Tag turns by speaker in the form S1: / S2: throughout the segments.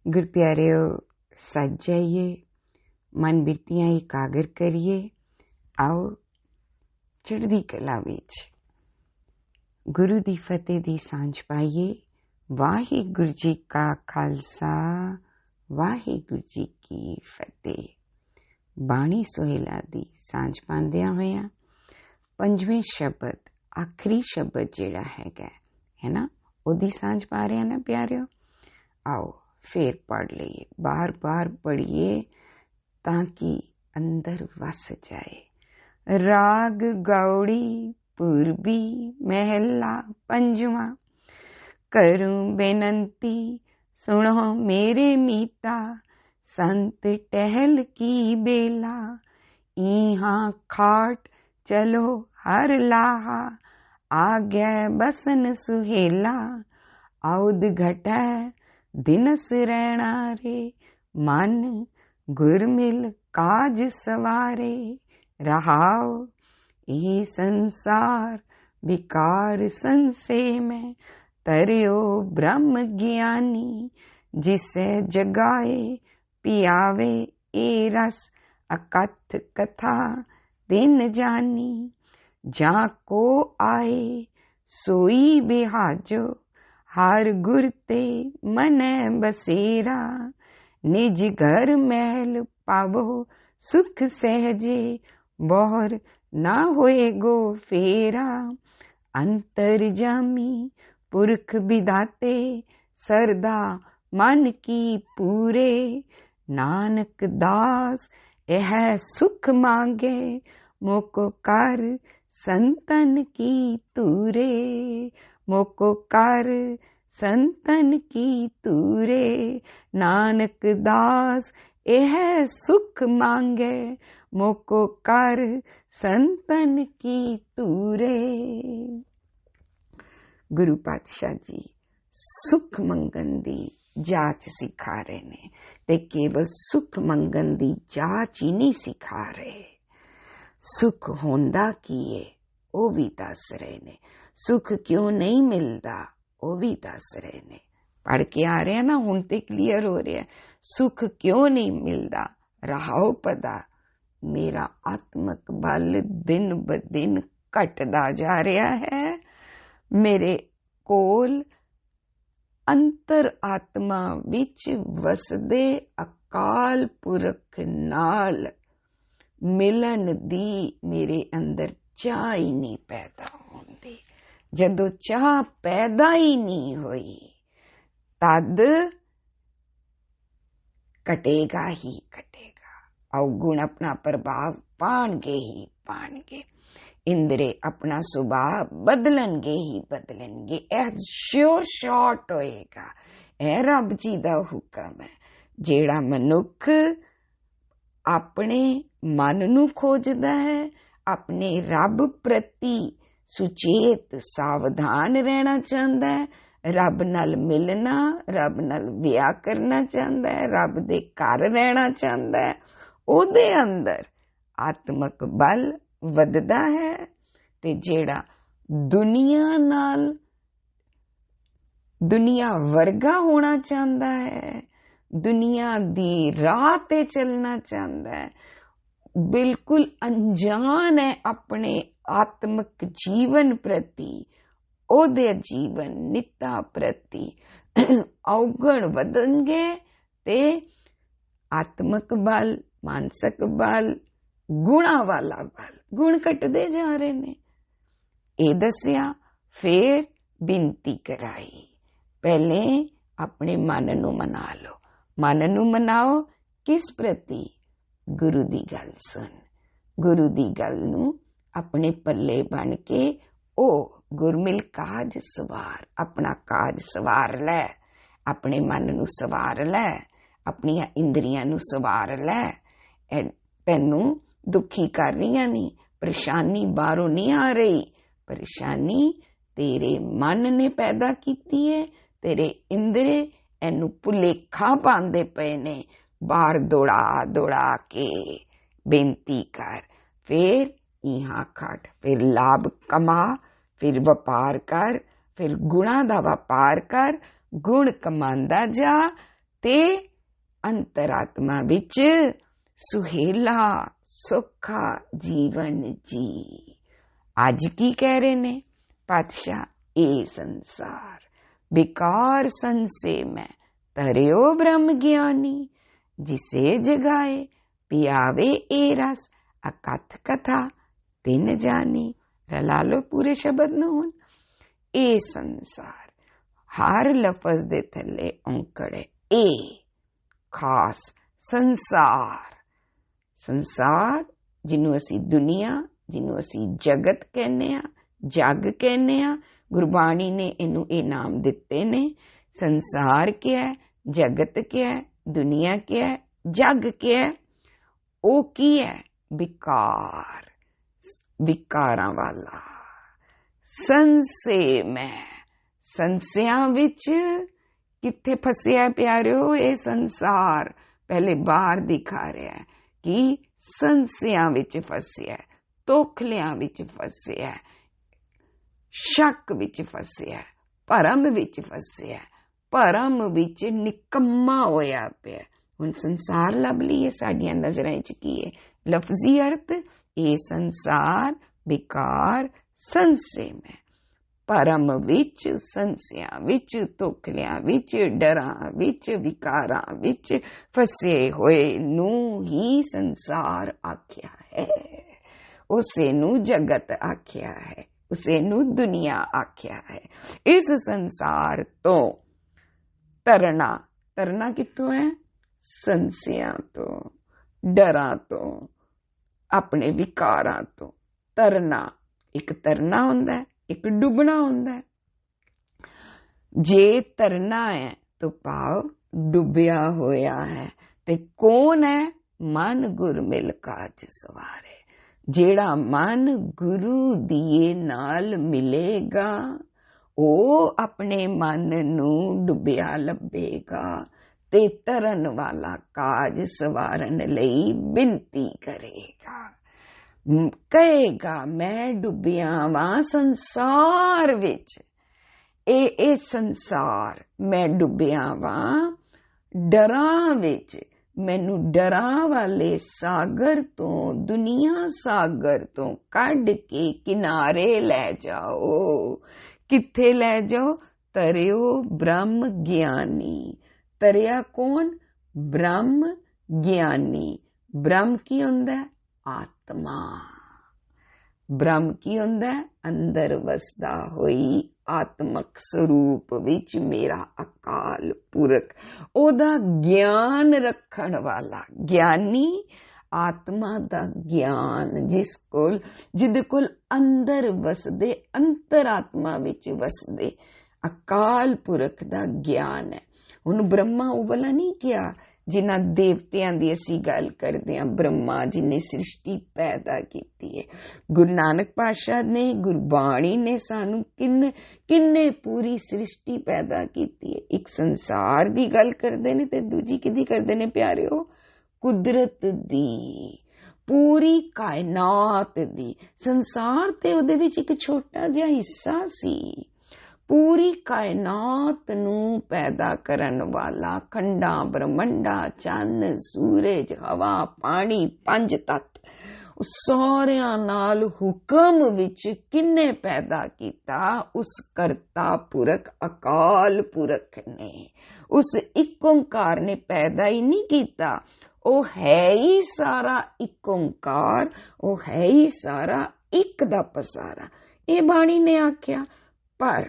S1: गुर प्यारिओ सज जाइए, मन बिरतियां एकागर करिए। आओ चढ़दी कला विच गुरु दी फतेह दी सांझ पाइए। वाहिगुरु जी का खालसा, वाहिगुरु जी की फतेह। बाणी सोहेला दी सांझ पांदियां होया पंजवें शब्द आखिरी शब्द जिहड़ा है ना, ओदी सांझ पा रहे हैं ना प्यारिओ। आओ फिर पढ़ लीए, बार बार पढ़िए ताकि अंदर वस जाए। राग गौड़ी पूर्वी महला पंजवा। करूं बेनंती सुनो मेरे मीता, संत टहल की बेला। इहाँ खाट चलो हर लाहा, आ गए बसन सुहेला। औद घटै दिनस रैणा रे, मन गुरमिल काज सवारे। रहाओ ये संसार विकार संशे में, तरियो ब्रह्म ज्ञानी। जिसे जगाए पियावे ए रस, अकथ कथा दिन जानी। जाको आए सोई बिहाजो, हर गुर ते मनै बसेरा। निज घर महल पावो सुख सहजे, बोहर ना होए गो फेरा। अंतर जामी पुरख विधाते, सरदा मन की पूरे। नानक दास यह सुख मांगे, मोको कर संतन की तूरे। मोको कर संतन की तूरे। नानक दास यह सुख मांगे, मोको कर संतन की तूरे। गुरु पातशाह जी सुख मंगन दी जाच सिखा रहे ने, ते केवल सुख मंगन दी जाच ही नहीं सिखा रहे, सुख होंदा की है वो भी दस रहे ने। सुख क्यों नहीं मिलता वो भी दस रहे ने। पढ़ के आ रहे हैं ना, हुण ते क्लियर हो रहा है। सुख क्यों नहीं मिलता, रहाओ पता मेरा आत्मक बल दिन ब दिन घटदा जा रहा है। मेरे कोल अंतर आत्मा विच वसदे अकाल पुरख नाल मिलन दी मेरे अंदर चाह ही नहीं पैदा होंदी। जदों चाह पैदा ही नहीं हुई, तद कटेगा ही कटेगा। अवगुण अपना प्रभाव पाणगे ही पाणगे। इंद्रे अपना सुभाव बदलनगे ही बदलनगे। यह श्योर शॉर्ट होएगा। यह रब जी दा हुक्म है। जेड़ा मनुख अपने मन नू खोजदा है, अपने रब प्रति सुचेत सावधान रहना चाहता है, रब नाल मिलना, रब नाल विआह करना चाहता है, रब दे घर रहना चाहता है, ओदे अंदर आत्मक बल वधदा है। ते जेड़ा दुनिया नाल दुनिया वर्गा होना चाहता है, दुनिया दी राह ते चलना चाहता है, बिल्कुल अनजान है अपने आत्मक जीवन प्रति, ओदे जीवन निता प्रति अवगुण वधणगे ते आत्मक बल, मानसिक बल, गुणा वाला बल, गुण घटदे जा रहे ने। ए दसिया, फिर बिनती कराई। पहले अपने मन नू मना लो। मन नू मनाओ किस प्रति? गुरु दी गल सुन। गुरु दी गल नू अपने पल्ले बन के ओ गुरमिल काज सवार। अपना काज सवार लै, अपने मन नू सवार लै, अपनी इंद्रियां नू सवार लै। तैनू दुखी कर रही नहीं, परेशानी बाहरों नहीं आ रही, परेशानी तेरे मन ने पैदा की है। तेरे इंद्रे एनू भुलेखा पांदे पे ने। बाहर दौड़ा दौड़ा के बेनती कर, फिर यहाँ खट, फिर लाभ कमा, फिर व्यापार कर, फिर गुणा दा व्यापार कर। गुण कमांदा जा ते अंतरात्मा विच सुहेला सौखा जीवन जी। अज की कह रहे ने पातशाह, ए संसार बेकार संसे में तरियो ब्रह्म ज्ञानी, जिसे जगाए पियावे ए रस अकथ कथा तिन जानी। रला लो पूरे शब्द न हुन। ए संसार, हर लफज दे थले औंकड़ है ए, खास संसार। संसार जिन्हों असी दुनिया, जिन्हों असी जगत कहने आ, जग कहने आ, गुरबाणी ने इनू ए नाम दिते ने। संसार क्या है, जगत क्या है, दुनिया क्या है, जग क्या है? ओ की है? विकार, विकारां वाला। संसे में, संसियां विच किथे फसिया प्यारियो ये संसार? पहले बाहर दिखा रहा है कि संसियां विच फसिया, तोखलियां विच फसिया, शक विच फसिया, भरम विच फसिया, भरम विच निकम्मा होया पिया। हुण संसार लभ लीए साडियां नजरां च की है? लफ्जी अर्थ ए संसार बेकार संसे में, भरम विच, संसियां विच, तोखलियां विच, डरां विच, विकारां विच फसे होए नू ही संसार आख्या है। उसे नू जगत आख्या है, उसे नू दुनिया आख्या है। इस संसार तो तरना, तरना कित्थों है? संसियां तो, डरां तो, अपने विकारां तो। तरना, एक तरना हुंदा है, एक डुबना हुंदा है। जे तरना है तो भाव डुबिया होया है। ते कौन है? मन गुर मिल काज सवारे। जेड़ा मन गुरु दिए नाल मिलेगा, ओ अपने मन नू डुबिया लभेगा ते तरन वाला काज सवारन लई बिनती करेगा। कहेगा मैं डुबिया वां संसार विच, ए संसार मैं डुबिया वां डरां विच। मैनू डरां वाले सागर तो, दुनिया सागर तो कढ़ के किनारे लै जाओ। किथे लै जाओ? तरियो ब्रह्म ज्ञानी। तरिया कौन? ब्रह्म ज्ञानी। ब्रह्म की हुंदा है? आत्मा। ब्रह्म की हुंदा है? अंदर वसदा होई आत्मक स्वरूप विच मेरा अकाल पुरख, ओदा ज्ञान रखण वाला ज्ञानी। आत्मा दा ज्ञान जिदे कोल अंदर वसदे, अंतरात्मा विच वसदे अकाल पुरख दा ज्ञान है। हुण ब्रह्मा ओ वाला नहीं किया जिन्हां देवतियां दी असी गल करदे हां। ब्रह्मा जिन्हें सृष्टि पैदा कीती है। गुरु नानक पातशाह ने, गुरबाणी ने सानू किन्ने पूरी सृष्टि पैदा कीती है। एक संसार दी गल करदे ने ते दूजी किदी करदे ने प्यारिओ? कुदरत दी, पूरी कायनात दी। संसार ते उहदे विच एक छोटा जिहा हिस्सा सी। पूरी कायनात नू पैदा करन वाला, खंडा ब्रह्मंडा, चन्न सूरज, हवा, पानी, पंज तत्त, सारियां नाल हुक्म विच किन्ने पैदा कीता? उस करता पुरख अकाल पुरख ने, उस इक ओंकार ने पैदा ही नहीं कीता। ओ है ही सारा इक ओंकार, ओ है ही सारा इक दा पसारा। ये बाणी ने आख्या। पर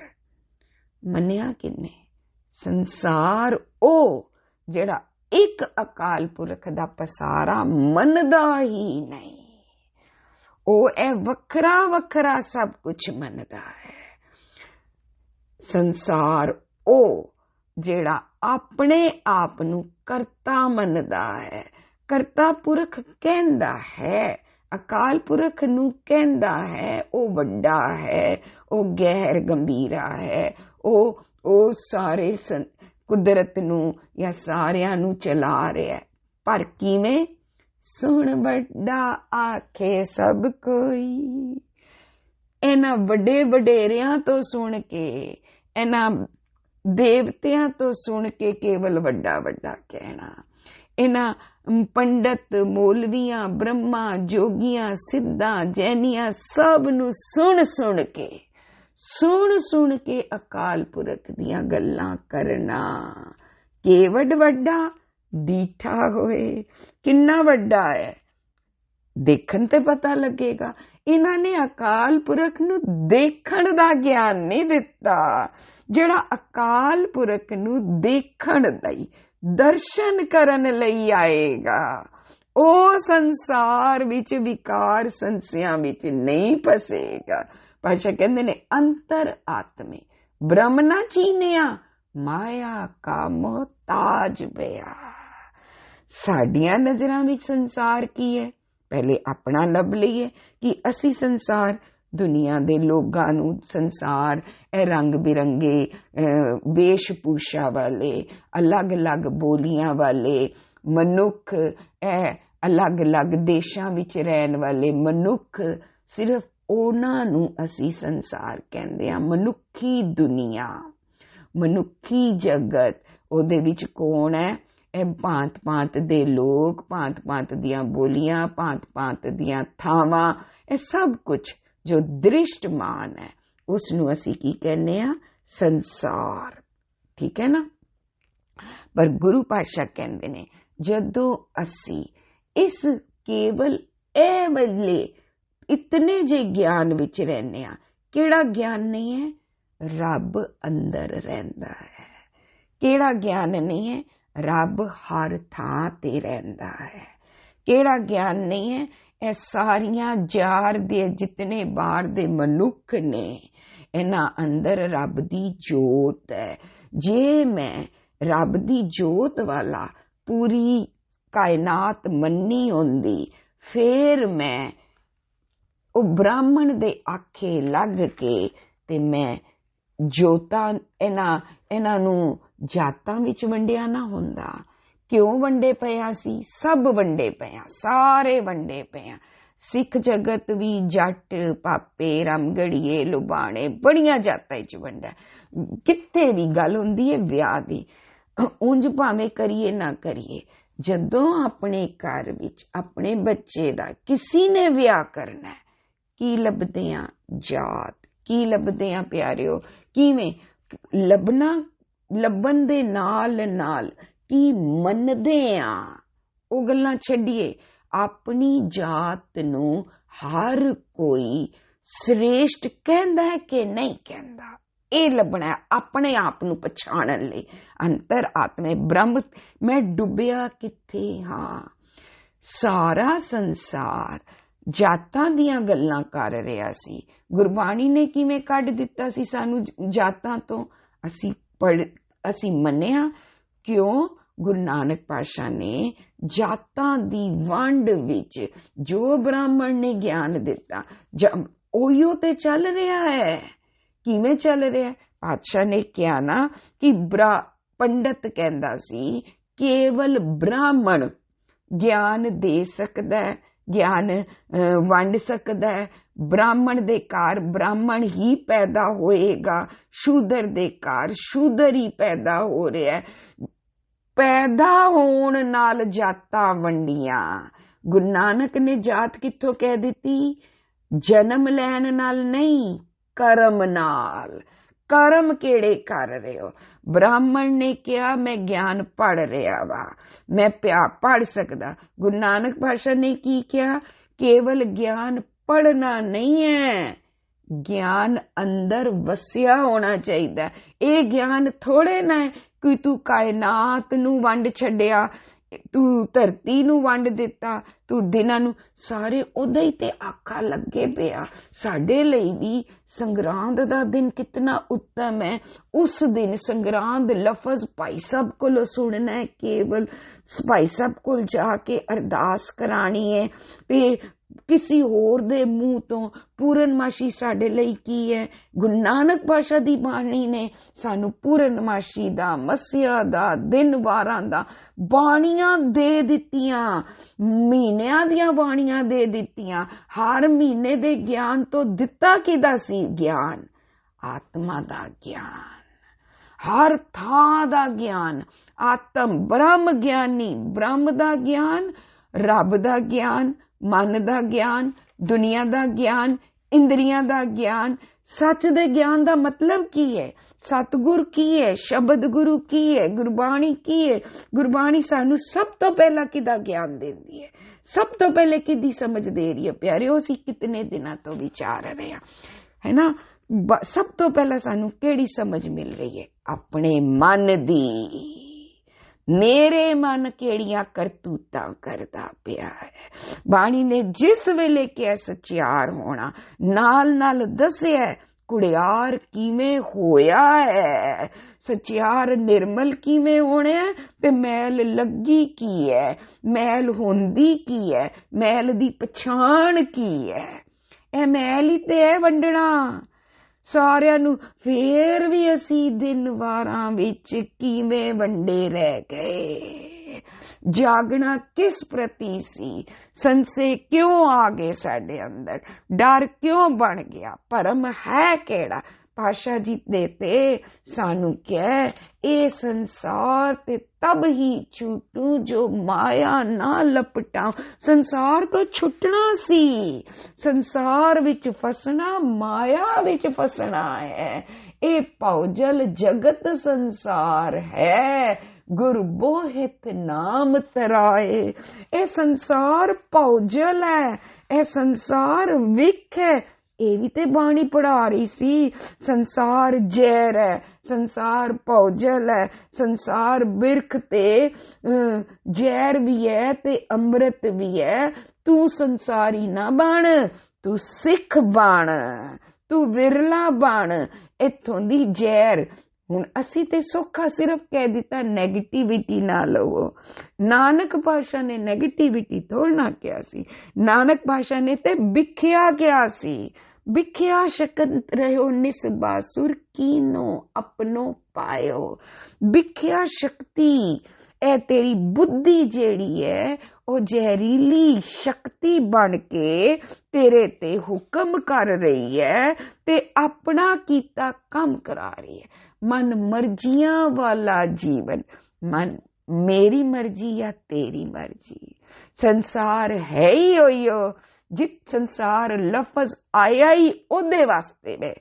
S1: मन्निया किन्ने? संसार ओ जेड़ा एक अकाल पुरख दा पसारा मनदा ही नहीं। ओ ए वखरा वखरा सब कुछ मनदा है। संसार ओ जेड़ा अपने आप नू करता मनदा है। करता पुरख कहंदा है, अकाल पुरख नू कहंदा है ओ वड्डा है, ओ गैर गंभीरा है, ओ सारे कुदरत नू या सारियां नू चला रहा है। पर किवें? सुन वड्डा आखे सब कोई। इन्हां वड्डे वडेरियां तो सुन के, इन्हां देवतियां तो सुन के केवल वड्डा वड्डा कहना। इन्हां पंडित मौलवियां ब्रह्मा जोगियां सिद्धां जैनियां सब नू सुन सुन के अकाल पुरख दियां गल्लां करना। केवड वड्डा डीठा होए, किन्ना वड्डा है देखण ते पता लगेगा। इन्हां ने अकाल पुरख नू देखण दा ज्ञान नहीं दिता। जिहड़ा अकाल पुरख नू देखण लई दर्शन करन लई आएगा ओ संसार विच विकार संस्यां विच नहीं फसेगा। पाशा कहंदे ने अंतर आत्मे ब्रह्म ना चीनिया, माया का मोहताज बया। साडियां नजरां विच संसार की है, पहले अपना लभ लईए कि असी संसार दुनिया दे लोगां नू संसार ए रंग बिरंगे वेशभूषा वाले अलग अलग बोलियां वाले मनुख, ए अलग अलग देशां विच रहन वाले मनुख, सिर्फ उन्हां नू असी संसार कहंदे आ। मनुखी दुनिया मनुखी जगत ओदे विच कौन है? ए भांत भांत दे लोग, भांत भांत दियां बोलियां, भांत भांत दियां थावां, ए सब कुछ जो दृष्टमान है उसनू असी की कहने आ? संसार। ठीक है ना। पर गुरु पातशाह कहंदे ने जदों असी इस केवल ए वल्ले इतने जे ज्ञान विच रहने आ, केड़ा ज्ञान नहीं है? रब अंदर रहिंदा है। केड़ा ज्ञान नहीं है? रब हर थां ते रहिंदा है। केड़ा ज्ञान नहीं है? ए सारियां जार दे जितने बाहर दे मनुख ने इन्हां अंदर रब दी जोत है। जे मैं रब दी जोत वाला पूरी कायनात मन्नी होंदी, फिर मैं ओ ब्राह्मण दे आखे लग के ते मैं जोतां इन्हां नू जातां विच वंडिया ना हुंदा। क्यों वंडे पिया सी? सब वंडे पिया, सारे वंडे पिया। सिख जगत भी जट पापे रामगढ़िए लुबाणे बड़ियां जातां च वंडा। कित्थे भी गल हुंदी है विआह दी, उंज भावें करिए ना करिए, जदों अपने घर विच अपने बच्चे दा किसी ने विआह करना है, की लभदे आ? जात। की लभदे आ प्यारिओ? किवें लभना? लभन दे नाल नाल की मनदे आ? ओ गल्लां छड्डिए, अपनी जात नू हर कोई श्रेष्ठ कहंदा है कि नहीं कहंदा, ਇਹ ਲੱਭਣਾ ਆਪਣੇ ਆਪ ਨੂੰ ਪਛਾਣਨ ਲਈ। ਅੰਤਰ ਆਤਮੇ ਬ੍ਰਹਮ ਮੈਂ ਡੁੱਬਿਆ ਕਿੱਥੇ ਹਾਂ। ਸਾਰਾ ਸੰਸਾਰ ਜਾਤਾਂ ਦੀਆਂ ਗੱਲਾਂ ਕਰ ਰਿਹਾ ਸੀ। ਗੁਰਬਾਣੀ ਨੇ ਕਿਵੇਂ ਕੱਢ ਦਿੱਤਾ ਸੀ ਸਾਨੂੰ ਜਾਤਾਂ ਤੋਂ? ਅਸੀਂ ਮੰਨਿਆ। ਕਿਉਂ? ਗੁਰੂ ਨਾਨਕ ਪਾਤਸ਼ਾਹ ਨੇ ਜਾਤਾਂ ਦੀ ਵੰਡ ਵਿੱਚ ਜੋ ਬ੍ਰਾਹਮਣ ਨੇ ਗਿਆਨ ਦਿੱਤਾ, ਉਹੀਓ ਤੇ ਚੱਲ ਰਿਹਾ ਹੈ। ਕਿਵੇਂ ਚੱਲ ਰਿਹਾ? ਪਾਤਸ਼ਾਹ ਨੇ ਕਿਹਾ ਨਾ ਕਿ ਪੰਡਤ ਕਹਿੰਦਾ ਸੀ ਕੇਵਲ ਬ੍ਰਾਹਮਣ ਗਿਆਨ ਦੇ ਸਕਦਾ ਹੈ, ਗਿਆਨ ਵੰਡ ਸਕਦਾ ਹੈ। ਬ੍ਰਾਹਮਣ ਦੇ ਘਰ ਬ੍ਰਾਹਮਣ ਹੀ ਪੈਦਾ ਹੋਏਗਾ, ਸ਼ੂਦਰ ਦੇ ਘਰ ਸ਼ੂਦਰ ਹੀ ਪੈਦਾ ਹੋ ਰਿਹਾ। ਪੈਦਾ ਹੋਣ ਨਾਲ ਜਾਤਾਂ ਵੰਡੀਆਂ। ਗੁਰੂ ਨਾਨਕ ਨੇ ਜਾਤ ਕਿੱਥੋਂ ਕਹਿ ਦਿੱਤੀ? ਜਨਮ ਲੈਣ ਨਾਲ ਨਹੀਂ, ਕਰਮ ਨਾਲ। ਕਰਮ ਕਿਹੜੇ ਕਰ ਰਹੇ ਹੋ? ਬ੍ਰਾਹਮਣ ਨੇ ਕਿਹਾ ਮੈਂ ਗਿਆਨ ਪੜ੍ਹ ਰਿਹਾ ਵਾ, ਮੈਂ ਪੜ੍ਹ ਸਕਦਾ। ਗੁਰੂ ਨਾਨਕ ਪਾਤਸ਼ਾਹ ਨੇ ਕੀ ਕਿਹਾ? ਕੇਵਲ ਗਿਆਨ ਪੜ੍ਹਨਾ ਨਹੀਂ ਹੈ, ਗਿਆਨ ਅੰਦਰ ਵਸਿਆ ਹੋਣਾ ਚਾਹੀਦਾ। ਇਹ ਗਿਆਨ ਥੋੜੇ ਨਾ ਹੈ ਕਿ ਤੂੰ ਕਾਇਨਾਤ ਨੂੰ ਵੰਡ ਛੱਡਿਆ, ਤੂੰ ਧਰਤੀ ਨੂੰ ਵੰਡ ਦਿੱਤਾ, ਤੂੰ ਦਿਨਾਂ ਨੂੰ, ਸਾਰੇ ਉਹਦਾ ਹੀ ਤੇ ਆਖਾ ਲੱਗੇ ਪਿਆ। ਸਾਡੇ ਲਈ ਵੀ ਸੰਗਰਾਂਦ ਦਾ ਦਿਨ ਕਿਤਨਾ ਉੱਤਮ ਹੈ। ਉਸ ਦਿਨ ਸੰਗਰਾਂਦ ਲਫ਼ਜ਼ ਭਾਈ ਸਾਹਿਬ ਕੋਲੋਂ ਸੁਣਨਾ ਹੈ, ਕੇਵਲ ਭਾਈ ਸਾਹਿਬ ਕੋਲ ਜਾ ਕੇ ਅਰਦਾਸ ਕਰਾਣੀ ਹੈ। ਤੇ ਕਿਸੇ ਹੋਰ ਦੇ ਮੂੰਹ ਤੋਂ ਪੂਰਨਮਾਸ਼ੀ ਸਾਡੇ ਲਈ ਕੀ ਹੈ? ਗੁਰੂ ਨਾਨਕ ਪਾਤਸ਼ਾਹ ਦੀ ਬਾਣੀ ਨੇ ਸਾਨੂੰ ਪੂਰਨਮਾਸ਼ੀ ਦਾ, ਮੱਸਿਆ ਦਾ, ਦਿਨ ਵਾਰਾਂ ਦਾ ਬਾਣੀਆਂ ਦੇ ਦਿੱਤੀਆਂ, ਮਹੀਨਿਆਂ ਦੀਆਂ ਬਾਣੀਆਂ ਦੇ ਦਿੱਤੀਆਂ। ਹਰ ਮਹੀਨੇ ਦੇ ਗਿਆਨ ਤੋਂ ਦਿੱਤਾ ਕਿਹਦਾ ਸੀ? ਗਿਆਨ ਆਤਮਾ ਦਾ ਗਿਆਨ। हर थां दा ज्ञान, आत्म ब्रह्म ज्ञानी, ब्रह्म दा ज्ञान, रब दा ज्ञान, मन दा ज्ञान, दुनिया दा ज्ञान, इंद्रियां दा ज्ञान। सच दे ज्ञान दा मतलब की है? सतगुर की है, शब्द गुरु की है, गुरबाणी की है। गुरबाणी सानू सब तो पहला किदा ज्ञान देंदी है, सब तो पहले किदी समझ दे रही है प्यारे। असी कितने दिनों तो विचार रहे हैं, है ना। सब तो पहला सानू केड़ी समझ मिल रही है? अपने मन दी। मेरे मन केड़ियां करतूतां करदा पिया है। बाणी ने जिस वेले क्या सचियार होना, नाल नाल दसिया कुड़ियार किवें होया है, सचियार निर्मल किवें होने है, ते मैल लगी की है, मैल होंदी की है, मैल दी पछाण की है। ए मैल ही ते है वंडना सारियां नू। फेर भी असी दिन वारां विच किवें वंडे रह गए। जागना किस प्रति सी? संसे क्यों आ गए साडे अंदर? डर क्यों बन गया? भरम है केड़ा? पाशा जी देते सानू क्या ए संसार ते तब ही छूटू जो माया ना लपटा। संसार तो छुटना सी, संसार विच फसना, माया विच फसना है। ए पौजल जगत संसार है, गुर बोहित नाम तराए। ए संसार पौजल है, ए संसार विख है। ये भी ते बाणी पढ़ा रही सी। संसार जहर है, संसार पौजल है, संसार बिरख ते जहर भी है ते अमृत भी है। तू संसारी ना बन, तू सिख बन, तू विरला बन। इथों दी जहर हुण असी ते सौखा सिर्फ कह दिता नेगेटिविटी ना लवो। नानक पाशा ने नेगेटिविटी थोड़ा ना किया सी, नानक पाशा ने ते बिख्या किया सी। बिख्या शकत रहो निसबासुर कीनो अपनो पायो। बिख्या शक्ति ए तेरी बुद्धि जेड़ी है ओ जहरीली शक्ति बन के तेरे ते हुक्म कर रही है ते अपना कीता काम करा रही है। मन मर्जियां वाला जीवन, मन मेरी मर्जी या तेरी मर्जी। संसार है ही होइयो, जित संसार लफज आया ही ओदे वास्ते में,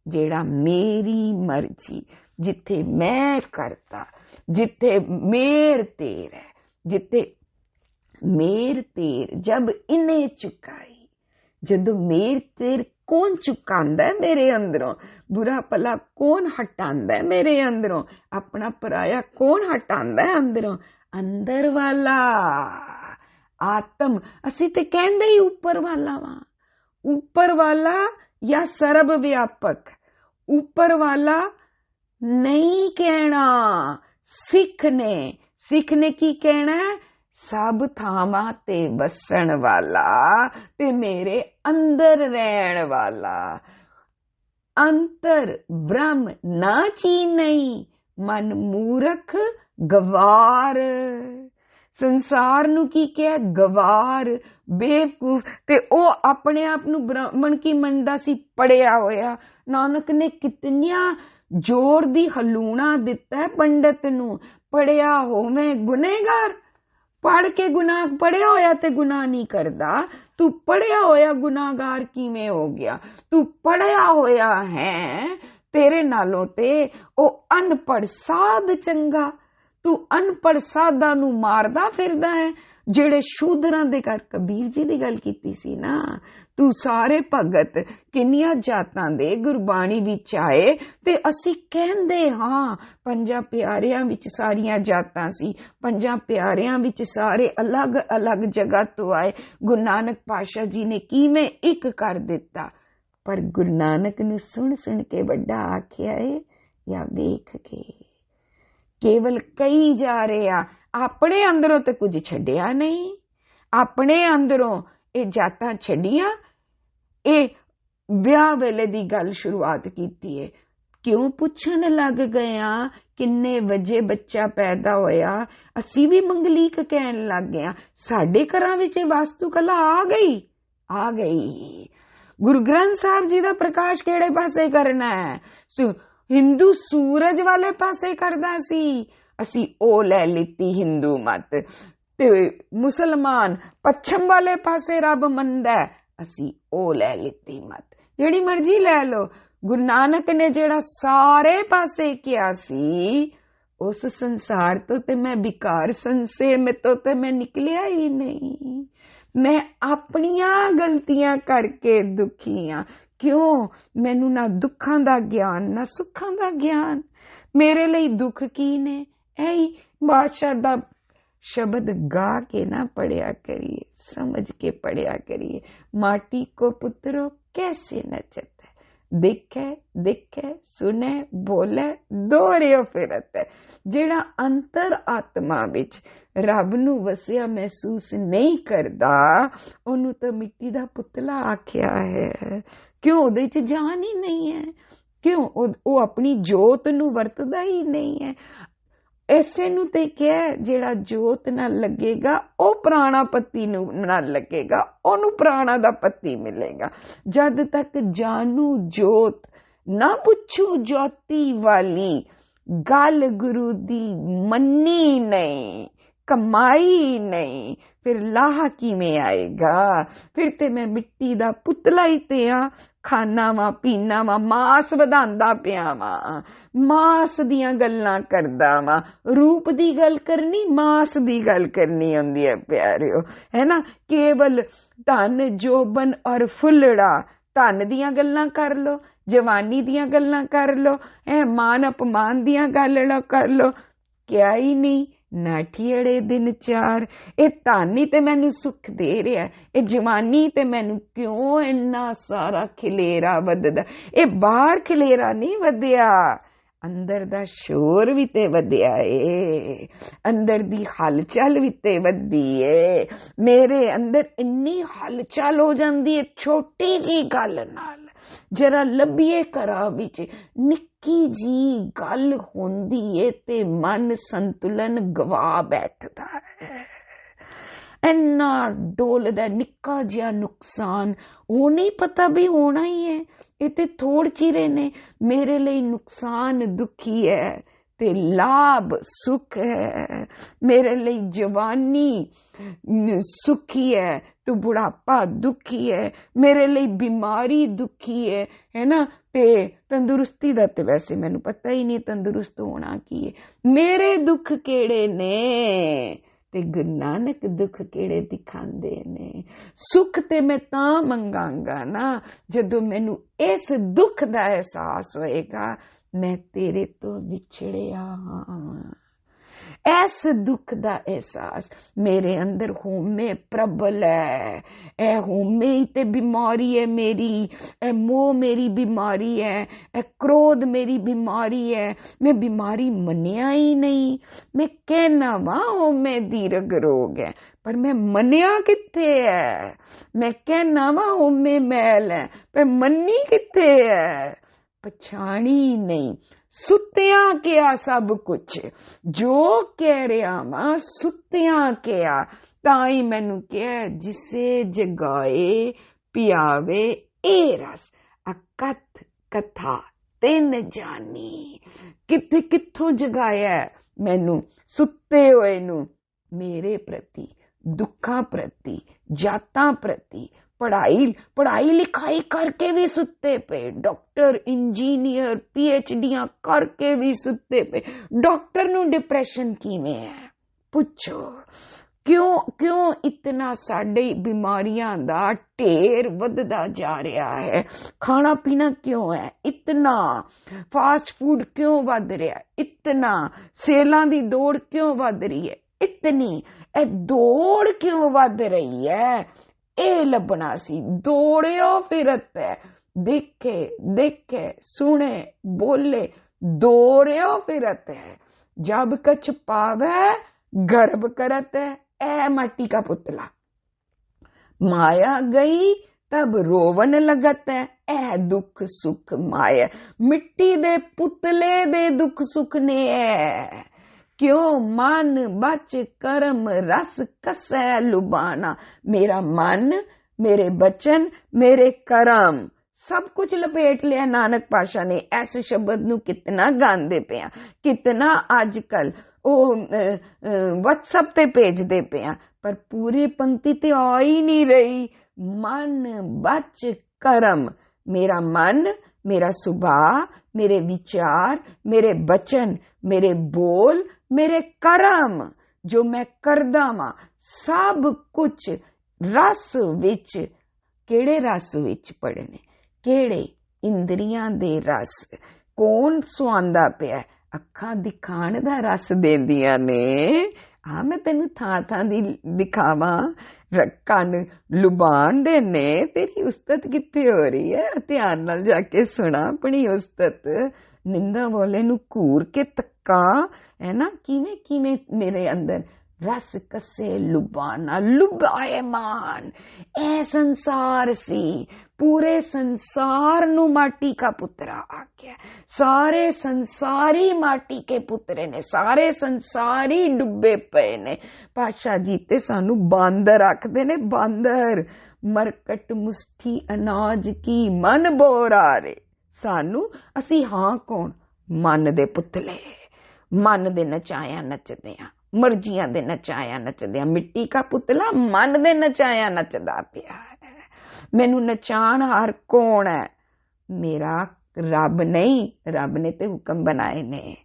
S1: जेड़ा मेरी मर्जी, जिथे मैं करता, जिथे मेर तेर है, जिथे मेर तेर जब इन्हें चुकाई। जदों मेर तेर कौन चुकांदा है मेरे अंदरों? बुरा भला कौन हटांदा है मेरे अंदरों? अपना पराया कौन हटांदा है अंदरों? अंदर वाला आत्म। असी ते कहंदे ही ऊपर वाला वा, ऊपर वाला या सर्व व्यापक। ऊपर वाला नहीं कहना, सिख ने की कहना है? सब थावां ते वसन वाला ते मेरे अंदर रहन वाला। अंतर ब्रह्म ना चीन नहीं, मन मूर्ख गवार। संसार नू की क्या? गवार, बेवकूफ। ते ओ अपने आप नू ब्राह्मण की मनदा सी पढ़िया होया। नानक ने कितनिया जोर दी हलूणा दिता है पंडित नू, पढ़िया होवे गुनेगार। पढ़ के गुनाह पढ़िया होया ते गुनाह नहीं करदा। तू पढ़िया होया गुनाहगार किवें हो गया? तू पढ़िया होया है, तेरे नालों ते ओ अनपढ़ साध चंगा। तू अनपढ़ साधा नू मारदा फिरदा है। जेड़े शूदरां दे घर कबीर जी दी गल कीती सी ना, तू सारे भगत किन्नियां जातां दे गुरबाणी विच आए ते असी कहंदे हां पंजां प्यारियां विच सारियां जातां सी, पंजां प्यारियां विच सारे अलग अलग जगह तो आए। गुरु नानक पातशाह जी ने किवें एक कर दिता। पर गुरु नानक नू सुन सुन के वड्डा आखिया है या वेख के? केवल कई जा रहे आ, अपने अंदरों तो कुछ छड्डिया नहीं। अपने अंदरों ये जातां छड्डियां, ये विआह वेले दी गल शुरुआत कीती है। क्यों पुछन लग गया किन्ने वजे बच्चा पैदा होया? असी भी मंगलीक कहन लग गया। साडे घरां विच वास्तुकला आ गई। गुरु ग्रंथ साहब जी दा प्रकाश केड़े पासे करना है? हिंदू सूरज वाले पासे करदा सी, असी ओ लै लिती हिंदू मत। ते मुसलमान पश्चिम वाले पासे रब मनदा, असी ओ लै लिती मत। जेड़ी मर्जी लै लो। गुरु नानक ने जेड़ा सारे पासे किया सी, उस संसार तो ते मैं विकार संसे में तो ते मैं निकलिया ही नहीं। मैं अपनियां गलतियां करके दुखी हाँ। क्यों? मैनू ना दुखां दा ज्ञान ना सुखां दा ज्ञान। मेरे लिए दुख की ने? ऐ बादशाह दा शब्द गा के ना पढ़िया करिए, समझ के पढ़िया करिए। माटी को पुत्रो कैसे नचत है, दिखे दिखे सुने बोले दोहरियो फिरत है। जेड़ा अंतर आत्मा विच रब नू वसिया महसूस नहीं करदा, ओनू तो मिट्टी दा पुतला आख्या है। क्यों? उहदे च जान ही नहीं है। क्यों? ओ अपनी जोत नू वरतदा ही नहीं है। ऐसे नू ते क्या, जेड़ा जोत नाल लगेगा ओ प्राणा पति नू नाल लगेगा, ओनू प्राणा दा पति मिलेगा। जद तक जानू जोत ना पुछू ज्योति वाली, गल गुरु दी मन्नी नहीं, कमाई नहीं, फिर लाह किवें आएगा? फिर ते मैं मिट्टी दा पुतला ही ते आ, खाना वा पीना वा, मास वधांदा पिया वा, मास दियां गल्लां करदा वा। रूप दी गल करनी, मास दी गल करनी आंदी है प्यारिओ, है ना। केवल धन जोबन और फुल्लड़ा, धन दियां गल्लां कर लो, जवानी दियां गल्लां कर लो, मान अपमान दियां गल्लां कर लो, क्या ही नहीं। नाठीअड़े दिन चार, ये धन ही ते मैनू सुख दे रहा है, ये जवानी ते मैनू क्यों इन्ना सारा खिलेरा वधदा? ये बाहर खिलेरा नहीं वधिया, अंदर दा शोर भी ते वधिया है, अंदर दी हलचल भी ते वधी है। मेरे अंदर इन्नी हलचल हो जाती है छोटी जी गल नाल, जरा लभीए घरा विच निक्की जी गल होंदी है ते मन संतुलन गवा बैठदा है। इन्ना डोलदा, निक्का जिहा नुकसान, वो नहीं पता भी होना ही है, ये ते थोड़ चिरे ने। मेरे लिए नुकसान दुखी है ते लाभ सुख है। मेरे लिए जवानी सुखी है तो बुढ़ापा दुखी है। मेरे लिए बीमारी दुखी है ना। ते तंदुरुस्ती दा ते वैसे मैनू पता ही नहीं तंदुरुस्त होना की है। मेरे दुख केड़े ने ते गुरु नानक दुख केड़े दिखांदे ने। सुख ते मैं तां मंगांगा ना जदों मैनू इस दुख दा एहसास होएगा मैं तेरे तो विछड़िया हाँ। ऐस दुख दा एहसास मेरे अंदर होमे प्रबल है। ए होमे ही ते बीमारी है मेरी, ए मोह मेरी बीमारी है, ए क्रोध मेरी बीमारी है। मैं बीमारी मनिया ही नहीं। मैं कहना वा होमे दीर्घ रोग है, पर मैं मनिया किथे है। मैं कहना वा होमे मैल है, पर मनी किथे है। पछाणी नहीं। सुत्तिया किया सब कुछ जो कह रहा वा, सुत्तिया किया ताई मैनू क्या जिसे जगाए पियावे ए रस। अकथ कथा तिन जानी। किथे किथों जगाया मैनू सुत्ते होए नू मेरे प्रति, दुखा प्रति, जातां प्रति, पढ़ाई लिखाई करके भी सुत्ते पे, डॉक्टर इंजीनियर PhD करके भी सुत्ते पे। डॉक्टर नू डिप्रेशन किवें है पुछो। क्यों इतना साडे बीमारियां दा ढेर वधदा जा रहा है। खाना पीना क्यों है इतना, फास्ट फूड क्यों वध रहा है इतना, सेलां दी दौड़ क्यों वध रही है इतनी, ए दौड़ क्यों वध रही है ए लभना सी। दौड़ियो फिरत है, देखे सुने बोले, दौड़ियो फिरत है। जब कछ पावे गर्भ करत है, ए माटी का पुतला। माया गई तब रोवन लगत है, ए दुख सुख माया। मिट्टी दे पुतले दे दुख सुख ने है। क्यों मन बच कर्म रस कसै लुबाना। मेरा मन, मेरे बचन, मेरे कर्म सब कुछ लपेट लिया नानक पाशा ने। इस शब्द नू कितना गांदे पे, कितना अजकल व्हाट्सएप ते भेजते पे, पर पूरी पंक्ति ते आ ही नहीं रही। मन बच कर्म, मेरा मन, मेरा सुभाव, मेरे विचार, मेरे वचन, मेरे बोल, मेरे कर्म जो मैं करदा वां, सब कुछ रस विच, केड़े रस विच पड़े ने, केड़े इंद्रियां दे रस। कौन सुआंदा पिया? अखां दिखाण दा रस देंदियां ने। मैं तेनू थां थां दी दिखावा, कन लुबान दे ने। तेरी उस्तत कित्थे हो रही है? ध्यान नाल जाके सुना अपनी उस्तत। निंदा बोले नू घूर के तक्का है ना, किवें किवें मेरे अंदर रस कसे लुबाना, लुभायमान। ए संसार सी, पूरे संसार नू माटी का पुत्रा आख्या। सारे संसारी माटी के पुत्रे ने, सारे संसारी डुबे पे ने। पातशाह जी ते सानू बांदर आखदे ने, बांदर। मरकट मुष्ठी अनाज की मन बोरारे। सानू असी हां कौन? मन दे पुतले, मन दे नचाया नचदे आ, मर्जियां दे नचाया नचदे। मिट्टी का पुतला मन दे नचाया नचदा पिया है। मैनू नचाण हार कौन है? मेरा रब नहीं। रब ने ते हुक्म बनाए ने।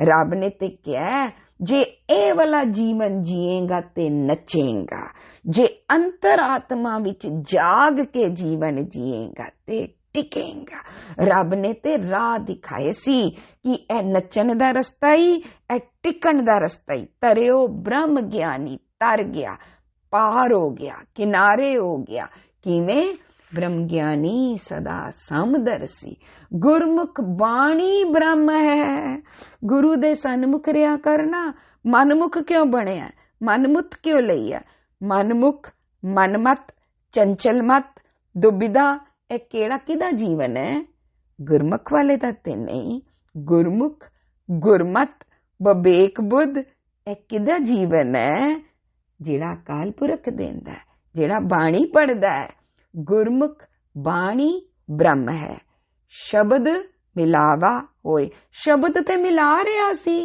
S1: रब ने ते क्या, जे ए वाला जीवन जिएगा ते नचेगा, जे अंतरात्मा विच जाग के जीवन जिएगा ते टिकेगा। रब ने ते राह दिखाए सी कि ए नचन दा रस्ता ही, ए टिकन दा रस्ता ही। तरियो ब्रह्म ज्ञानी तर गया, पार हो गया, किनारे हो गया। किवें? ब्रह्म ज्ञानी सदा समदर्शी। गुरमुख बाणी ब्रह्म है। गुरु दे सन्मुख रिया करना। मनमुख क्यों बनिया? मनमुख क्यों लिया? मनमुख, मनमत, चंचल मत, दुविधा, ए केड़ा किदा जीवन है? गुरमुख वाले दा ते नहीं। गुरमुख, गुरमत, बबेक बुद्ध, ए किदा जीवन है? जेड़ा अकाल पुरख देंदा है, जेड़ा बाणी पढ़दा है। गुरमुख बाणी ब्रह्म है। शब्द मिलावा होए, शब्द ते मिला रहा सी।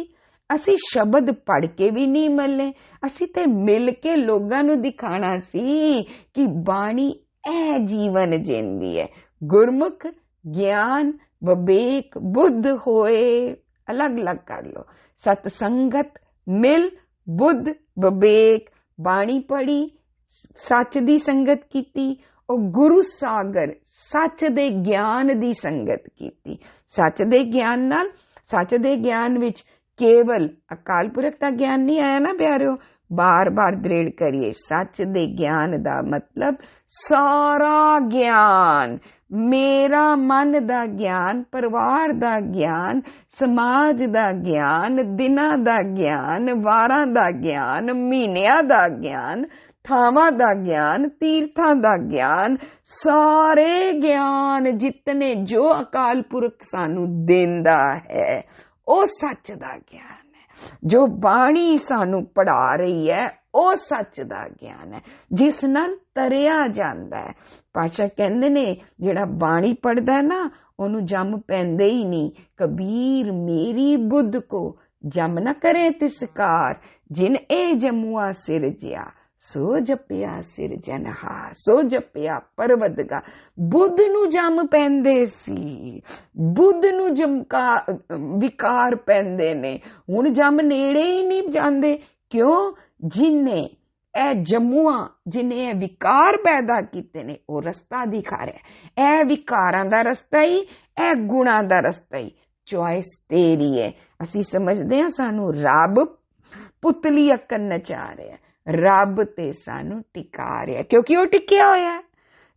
S1: असी शब्द पढ़ के भी नहीं मले, असी ते मिल के लोगां नू दिखाना सी कि बाणी ए जीवन जिंदी है। गुरमुख ज्ञान विवेक बुद्ध होए, अलग अलग कर लो। सतसंगत मिल, बुद्ध विवेक, बाणी पढ़ी, सच दी संगत कीती, और गुरु सागर सच दे ज्ञान दी संगत कीती। सच दे ज्ञान नाल, सच दे ज्ञान विच केवल अकाल पुरख दा ज्ञान नहीं आया ना प्यारियो। बार बार दृढ़ करिए, सच दे ज्ञान दा मतलब सारा ज्ञान, मेरा मन दा ज्ञान, परिवार दा ज्ञान, समाज दा ज्ञान, दिनां दा ज्ञान, वारां दा ज्ञान, महीनियां दा ज्ञान, थावां दा ज्ञान, तीर्थां दा ज्ञान, सारे ज्ञान जितने जो अकाल पुरख सानू देंदा है, ओ सच दा ज्ञान है। जो बाणी सानू पढ़ा रही है, ओ सच दा ज्ञान है, जिस नाल तरिया जांदा है। पातशाह कहंदे ने जेड़ा बाणी पढ़दा है ना, ओनू जम पैंदे ही नहीं। कबीर मेरी बुद्ध को जम न करे तिसकार, जिन ए जमुआ सिरजिया, सो जपिया सिरजनहार, सो जपिया परवदगा। बुद्ध नू जम पैंदे सी, बुद्ध नू जमका विकार पैंदे ने, हुण जम नेड़े ही नहीं जांदे। क्यों? जिन्ने ए जमुआ, जिन्ने ए विकार पैदा कीते ने, ओ रस्ता दिखा रहा है। ए विकारां दा रस्ता ही, ए गुणां दा रस्ता ही। चॉइस तेरी है। असी समझदे हां सानू रब पुतली अकन नचा रहा है, रब ते सानू टिका रहा है, क्योंकि वो टिकिया होया है।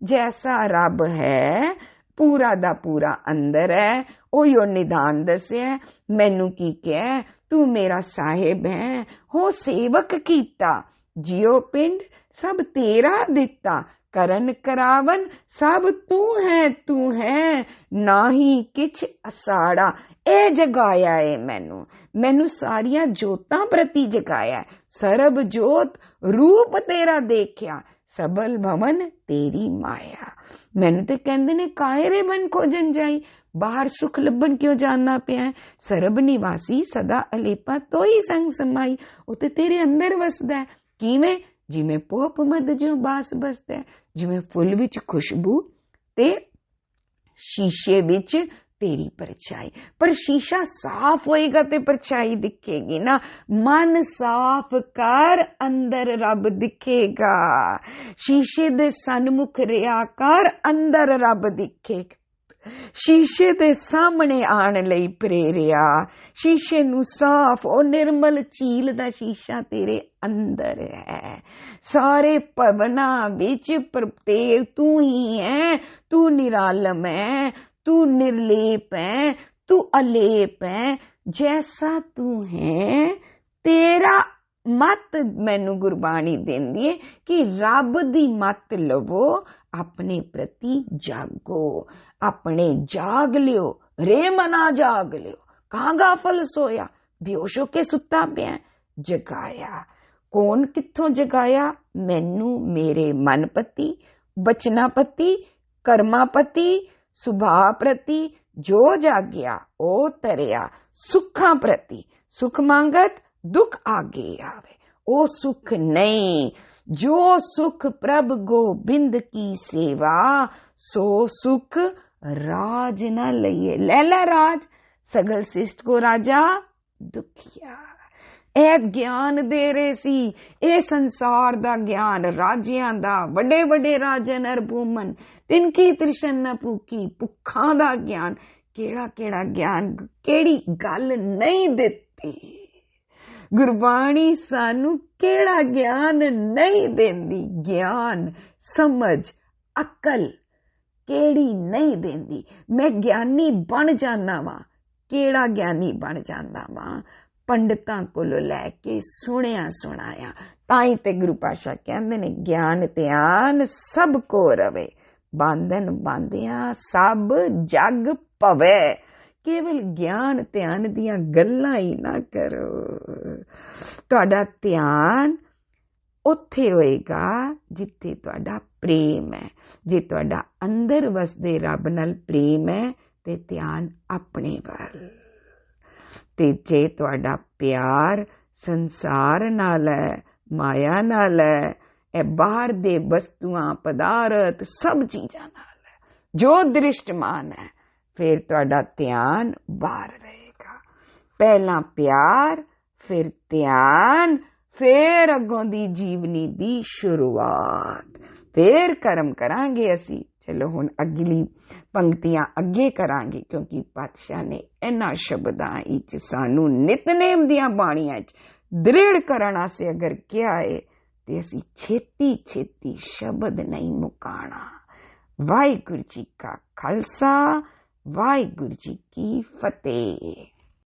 S1: जैसा रब है पूरा दा पूरा अंदर है, ओयो निदान दस्या। मैनू की कह, तू मेरा साहिब है, हो सेवक कीता, जियो पिंड सब तेरा दिता, करन करावन सब तू है, ना ही किछ असाड़ा। ए जगाया है मैनू, मैनू सारिया जोतां प्रति जगाया। सरब जोत रूप तेरा देखिया, सबल भवन तेरी माया। ਮੈਨੂੰ ਤੇ ਕਹਿੰਦੇ ਨੇ ਕਾਇਰੇ ਬਨ ਖੋਜਨ ਜਾਈ, ਬਾਹਰ ਸੁਖ ਲੱਭਣ ਕਿਉਂ ਜਾਣਾ ਪਿਆ? ਸਰਬ ਨਿਵਾਸੀ ਸਦਾ ਅਲੇਪਾ ਤੋਈ ਸੰਗ ਸਮਾਈ। ਉਹ ਤੇ ਤੇਰੇ ਅੰਦਰ ਵਸਦਾ ਹੈ। ਕਿਵੇਂ? ਜਿਵੇਂ ਪੋਪ ਮਦ ਜੋ ਬਾਸ ਬਸਦਾ, ਜਿਵੇਂ ਫੁੱਲ ਵਿੱਚ ਖੁਸ਼ਬੂ ਤੇ ਸ਼ੀਸ਼ੇ ਵਿੱਚ तेरी परछाई। पर शीशा साफ होएगा ते परछाई दिखेगी ना। मन साफ कर, अंदर रब दिखेगा। शीशे दे सन्मुख रिया कर, अंदर रब दिखेगा। शीशे दे सामने आने लई प्रेरिया, शीशे नू साफ और निर्मल झील दा शीशा तेरे अंदर है। सारे भवना विच प्रतेर तू ही है, तू निरालम है, तू निर्लेप है, तू अलेप है। जैसा तू है तेरा मत मैनू गुरबाणी देंदी है कि रब दी मत लवो, अपने प्रति जागो। अपने जाग लियो, रे मना जाग लियो। कहाँ गाफल सोया, बेहोश होके सुता पिया, जगाया। कौन कित्थों जगाया? मैनू मेरे मन पति, बचनापति, कर्मापति, सुभाव प्रति जो जागया ओ तरिया। सुखा प्रति सुख मांगत दुख आगे आवे, ओ सुख नहीं। जो सुख प्रभ गोबिंद की सेवा, सो सुख राज न लइए। लैला राज, सगल शिष्ट को राजा दुखिया। ਇਹ ਗਿਆਨ ਦੇ ਰਹੇ ਸੀ, ਇਹ ਸੰਸਾਰ ਦਾ ਗਿਆਨ, ਰਾਜਿਆਂ ਦਾ, ਵੱਡੇ ਵੱਡੇ ਰਾਜੇ ਨਰਭੂਮਨ, ਤਿਨਕੀ ਤ੍ਰਿਸ਼ਨ ਨ ਭੂਖੀ, ਭੁੱਖਾਂ ਦਾ ਗਿਆਨ। ਕਿਹੜਾ ਕਿਹੜਾ ਗਿਆਨ, ਕਿਹੜੀ ਗੱਲ ਨਹੀਂ ਦਿੱਤੀ। ਗੁਰਬਾਣੀ ਸਾਨੂੰ ਕਿਹੜਾ ਗਿਆਨ ਨਹੀਂ ਦਿੰਦੀ। ਗਿਆਨ, ਸਮਝ, ਅਕਲ ਕਿਹੜੀ ਨਹੀਂ ਦਿੰਦੀ। ਮੈਂ ਗਿਆਨੀ ਬਣ ਜਾਣਾ ਵਾਂ। ਕਿਹੜਾ ਗਿਆਨੀ ਬਣ ਜਾਂਦਾ ਵਾਂ? ਪੰਡਤਾਂ ਕੋਲੋਂ ਲੈ ਕੇ ਸੁਣਿਆ ਸੁਣਾਇਆ। ਤਾਂ ਹੀ ਤੇ ਗੁਰੂ ਪਾਤਸ਼ਾਹ ਕਹਿੰਦੇ ਨੇ ਗਿਆਨ ਧਿਆਨ ਸਭ ਕੋ ਰਵੇ, ਬਾਂਧਨ ਬਾਂਧਿਆ ਸਭ ਜਗ ਭਵੇ। ਕੇਵਲ ਗਿਆਨ ਧਿਆਨ ਦੀਆਂ ਗੱਲਾਂ ਹੀ ਨਾ ਕਰੋ। ਤੁਹਾਡਾ ਧਿਆਨ ਉੱਥੇ ਹੋਏਗਾ ਜਿੱਥੇ ਤੁਹਾਡਾ ਪ੍ਰੇਮ ਹੈ। ਜੇ ਤੁਹਾਡਾ ਅੰਦਰ ਵਸਦੇ ਰੱਬ ਨਾਲ ਪ੍ਰੇਮ ਹੈ ਤੇ ਧਿਆਨ ਆਪਣੇ ਵੱਲ। ਤੇ ਜੇ ਤੁਹਾਡਾ ਪਿਆਰ ਸੰਸਾਰ ਨਾਲ ਹੈ, ਮਾਇਆ ਨਾਲ ਹੈ, ਇਹ ਬਾਹਰ ਦੇ ਵਸਤੂਆਂ ਪਦਾਰਥ ਸਭ ਚੀਜ਼ਾਂ ਨਾਲ ਹੈ, ਜੋ ਦ੍ਰਿਸ਼ਟਮਾਨ ਹੈ, ਫਿਰ ਤੁਹਾਡਾ ਧਿਆਨ ਬਾਹਰ ਰਹੇਗਾ। ਪਹਿਲਾਂ ਪਿਆਰ, ਫਿਰ ਧਿਆਨ, ਫਿਰ ਅੱਗੋਂ ਦੀ ਜੀਵਨੀ ਦੀ ਸ਼ੁਰੂਆਤ, ਫਿਰ ਕਰਮ ਕਰਾਂਗੇ ਅਸੀਂ। ਚਲੋ ਹੁਣ ਅਗਲੀ ਪੰਕਤੀਆਂ ਅੱਗੇ ਕਰਾਂਗੇ, ਕਿਉਂਕਿ ਪਾਤਸ਼ਾਹ ਨੇ ਇਹਨਾਂ ਸ਼ਬਦਾਂ ਵਿੱਚ ਸਾਨੂੰ ਨਿਤਨੇਮ ਦੀਆਂ ਬਾਣੀਆਂ 'ਚ ਦ੍ਰਿੜ ਕਰਨ ਵਾਸਤੇ ਅਗਰ ਕਿਹਾ ਹੈ ਤੇ ਅਸੀਂ ਛੇਤੀ ਛੇਤੀ ਸ਼ਬਦ ਨਹੀਂ ਮੁਕਾਣਾ। ਵਾਹਿਗੁਰੂ ਜੀ ਕਾ ਖਾਲਸਾ, ਵਾਹਿਗੁਰੂ ਜੀ ਕੀ ਫਤਿਹ।